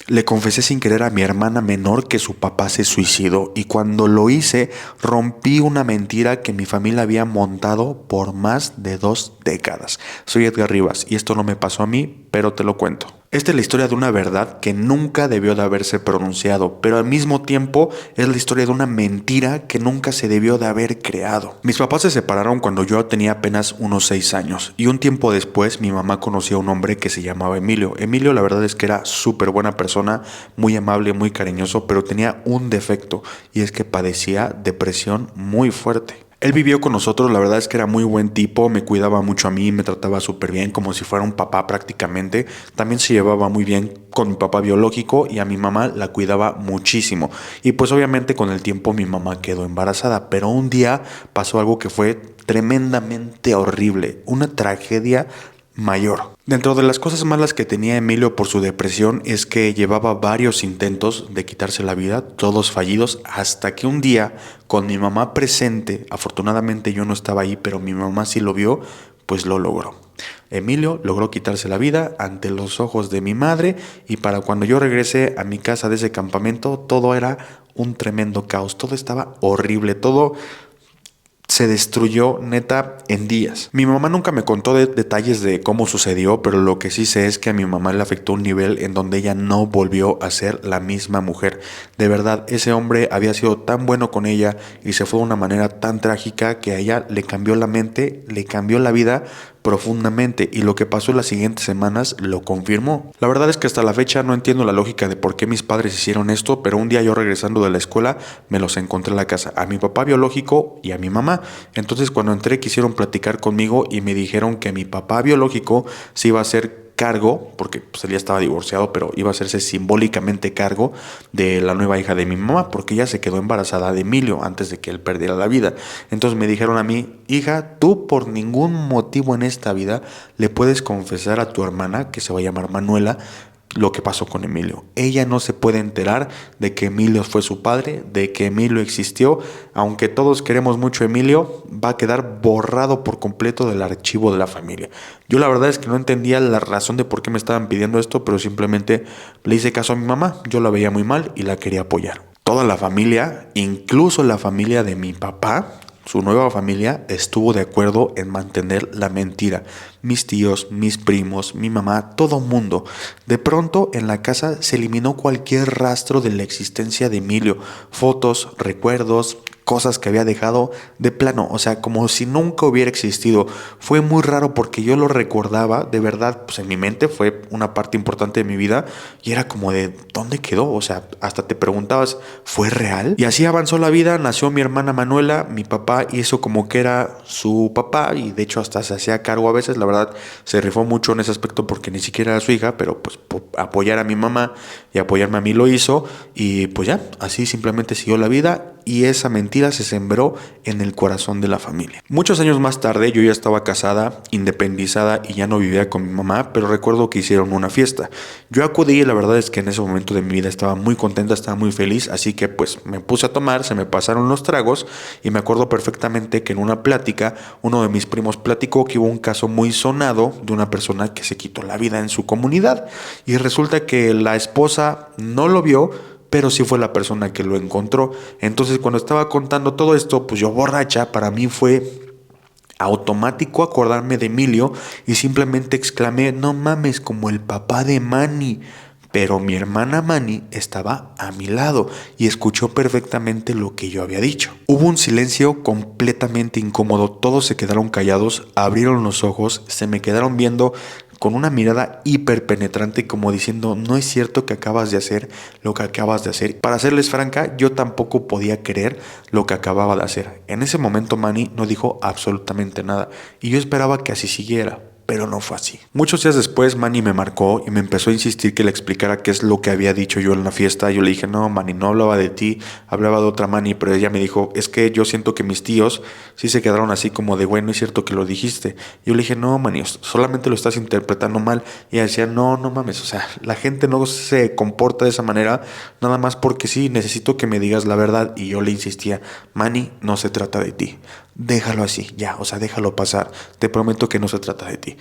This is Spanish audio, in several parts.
Le confesé sin querer a mi hermana menor que su papá se suicidó y cuando lo hice rompí una mentira que mi familia había montado por más de 2 décadas. Soy Edgar Rivas y esto no me pasó a mí, pero te lo cuento. Esta es la historia de una verdad que nunca debió de haberse pronunciado, pero al mismo tiempo es la historia de una mentira que nunca se debió de haber creado. Mis papás se separaron cuando yo tenía apenas unos 6 años y un tiempo después mi mamá conoció a un hombre que se llamaba Emilio. Emilio la verdad es que era súper buena persona, muy amable, muy cariñoso, pero tenía un defecto y es que padecía depresión muy fuerte. Él vivió con nosotros, la verdad es que era muy buen tipo, me cuidaba mucho a mí, me trataba súper bien, como si fuera un papá prácticamente. También se llevaba muy bien con mi papá biológico y a mi mamá la cuidaba muchísimo. Y pues obviamente con el tiempo mi mamá quedó embarazada, pero un día pasó algo que fue tremendamente horrible, una tragedia mayor. Dentro de las cosas malas que tenía Emilio por su depresión es que llevaba varios intentos de quitarse la vida, todos fallidos, hasta que un día, con mi mamá presente, afortunadamente yo no estaba ahí, pero mi mamá sí lo vio, pues lo logró. Emilio logró quitarse la vida ante los ojos de mi madre y para cuando yo regresé a mi casa de ese campamento, todo era un tremendo caos, todo estaba horrible, todo se destruyó neta en días. Mi mamá nunca me contó detalles de cómo sucedió, pero lo que sí sé es que a mi mamá le afectó un nivel en donde ella no volvió a ser la misma mujer. De verdad, ese hombre había sido tan bueno con ella y se fue de una manera tan trágica que a ella le cambió la mente, le cambió la vida profundamente y lo que pasó en las siguientes semanas lo confirmó. La verdad es que hasta la fecha no entiendo la lógica de por qué mis padres hicieron esto, pero un día yo regresando de la escuela me los encontré en la casa, a mi papá biológico y a mi mamá. Entonces cuando entré quisieron platicar conmigo y me dijeron que mi papá biológico se iba a hacer cargo, porque pues él ya estaba divorciado, pero iba a hacerse simbólicamente cargo de la nueva hija de mi mamá, porque ella se quedó embarazada de Emilio antes de que él perdiera la vida. Entonces me dijeron a mí, hija, tú por ningún motivo en esta vida le puedes confesar a tu hermana, que se va a llamar Manuela, lo que pasó con Emilio. Ella no se puede enterar de que Emilio fue su padre, de que Emilio existió. Aunque todos queremos mucho a Emilio, va a quedar borrado por completo del archivo de la familia. Yo la verdad es que no entendía la razón de por qué me estaban pidiendo esto, pero simplemente le hice caso a mi mamá. Yo la veía muy mal y la quería apoyar. Toda la familia, incluso la familia de mi papá, su nueva familia estuvo de acuerdo en mantener la mentira. Mis tíos, mis primos, mi mamá, todo mundo. De pronto en la casa se eliminó cualquier rastro de la existencia de Emilio. Fotos, recuerdos, cosas que había dejado de plano, o sea, como si nunca hubiera existido. Fue muy raro porque yo lo recordaba, de verdad, pues en mi mente fue una parte importante de mi vida y era como de, ¿dónde quedó? O sea, hasta te preguntabas, ¿fue real? Y así avanzó la vida, nació mi hermana Manuela, mi papá hizo como que era su papá y de hecho hasta se hacía cargo a veces, la verdad, se rifó mucho en ese aspecto porque ni siquiera era su hija, pero pues apoyar a mi mamá y apoyarme a mí lo hizo y pues ya, así simplemente siguió la vida y esa mentira se sembró en el corazón de la familia. Muchos años más tarde yo ya estaba casada, independizada y ya no vivía con mi mamá, pero recuerdo que hicieron una fiesta. Yo acudí y la verdad es que en ese momento de mi vida estaba muy contenta, estaba muy feliz, así que pues me puse a tomar, se me pasaron los tragos y me acuerdo perfectamente que en una plática uno de mis primos platicó que hubo un caso muy sonado de una persona que se quitó la vida en su comunidad y resulta que la esposa no lo vio, pero sí fue la persona que lo encontró. Entonces cuando estaba contando todo esto, pues yo borracha, para mí fue automático acordarme de Emilio y simplemente exclamé, no mames, como el papá de Manny. Pero mi hermana Manny estaba a mi lado y escuchó perfectamente lo que yo había dicho. Hubo un silencio completamente incómodo, todos se quedaron callados, abrieron los ojos, se me quedaron viendo con una mirada hiper penetrante como diciendo, no es cierto que acabas de hacer lo que acabas de hacer. Para serles franca, yo tampoco podía creer lo que acababa de hacer. En ese momento Manny no dijo absolutamente nada y yo esperaba que así siguiera. Pero no fue así. Muchos días después Manny me marcó y me empezó a insistir que le explicara qué es lo que había dicho yo en la fiesta. Yo le dije, no, Manny, no hablaba de ti, hablaba de otra Manny, pero ella me dijo, es que yo siento que mis tíos sí se quedaron así como de, bueno, es cierto que lo dijiste. Yo le dije, no, Manny, solamente lo estás interpretando mal. Y ella decía, no, no mames, o sea, la gente no se comporta de esa manera nada más porque sí, necesito que me digas la verdad. Y yo le insistía, Manny, no se trata de ti. Déjalo así, ya, o sea, déjalo pasar. Te prometo que no se trata de ti.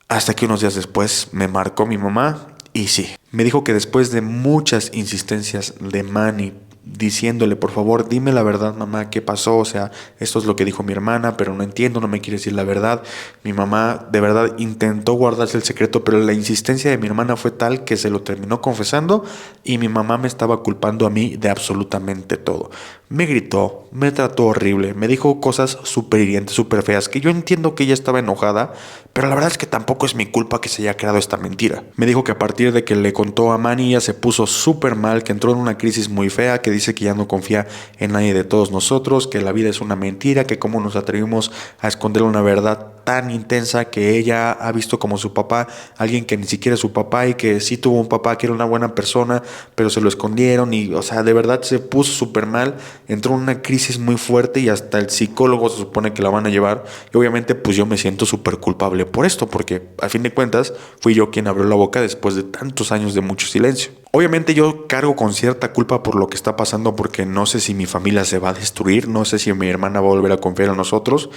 Hasta que unos días después me marcó mi mamá Y sí, me dijo que después de muchas insistencias de Manny, diciéndole, por favor, dime la verdad, mamá, ¿qué pasó? O sea, esto es lo que dijo mi hermana, pero no entiendo, no me quiere decir la verdad. Mi mamá de verdad intentó guardarse el secreto, pero la insistencia de mi hermana fue tal que se lo terminó confesando y mi mamá me estaba culpando a mí de absolutamente todo. Me gritó, me trató horrible, me dijo cosas súper hirientes, súper feas, que yo entiendo que ella estaba enojada, pero la verdad es que tampoco es mi culpa que se haya creado esta mentira. Me dijo que a partir de que le contó a Manny, ella se puso súper mal, que entró en una crisis muy fea, que dice que ya no confía en nadie de todos nosotros, que la vida es una mentira, que cómo nos atrevimos a esconder una verdad tan intensa que ella ha visto como su papá, alguien que ni siquiera es su papá y que sí tuvo un papá que era una buena persona, pero se lo escondieron y, o sea, de verdad se puso súper mal, entró en una crisis muy fuerte y hasta el psicólogo se supone que la van a llevar y obviamente pues yo me siento súper culpable por esto, porque a fin de cuentas fui yo quien abrió la boca después de tantos años de mucho silencio. Obviamente yo cargo con cierta culpa por lo que está pasando porque no sé si mi familia se va a destruir, no sé si mi hermana va a volver a confiar en nosotros,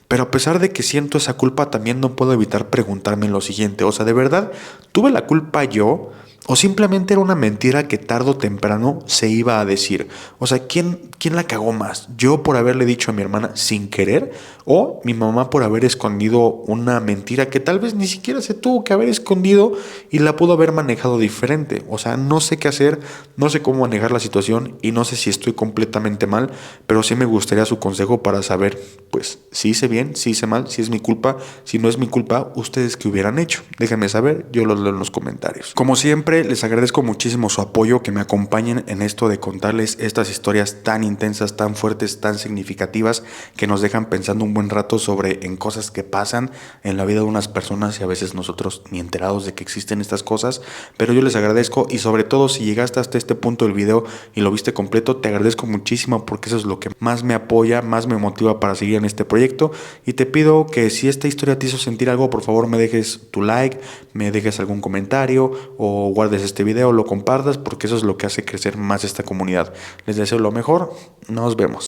pero a pesar de que siento esa culpa también no puedo evitar preguntarme lo siguiente, o sea, ¿de verdad tuve la culpa yo? ¿O simplemente era una mentira que tarde o temprano se iba a decir? O sea, ¿quién la cagó más? ¿Yo por haberle dicho a mi hermana sin querer? ¿O mi mamá por haber escondido una mentira que tal vez ni siquiera se tuvo que haber escondido y la pudo haber manejado diferente? O sea, no sé qué hacer, no sé cómo manejar la situación y no sé si estoy completamente mal, pero sí me gustaría su consejo para saber, pues, si hice bien, si hice mal, si es mi culpa, si no es mi culpa, ustedes qué hubieran hecho. Déjenme saber, yo los leo en los comentarios. Como siempre, les agradezco muchísimo su apoyo, que me acompañen en esto de contarles estas historias tan intensas, tan fuertes, tan significativas, que nos dejan pensando un buen rato sobre en cosas que pasan en la vida de unas personas y a veces nosotros ni enterados de que existen estas cosas, pero yo les agradezco y sobre todo si llegaste hasta este punto del video y lo viste completo, te agradezco muchísimo porque eso es lo que más me apoya, más me motiva para seguir en este proyecto y te pido que si esta historia te hizo sentir algo, por favor me dejes tu like, me dejes algún comentario o guardes este video, lo compartas porque eso es lo que hace crecer más esta comunidad. Les deseo lo mejor, nos vemos.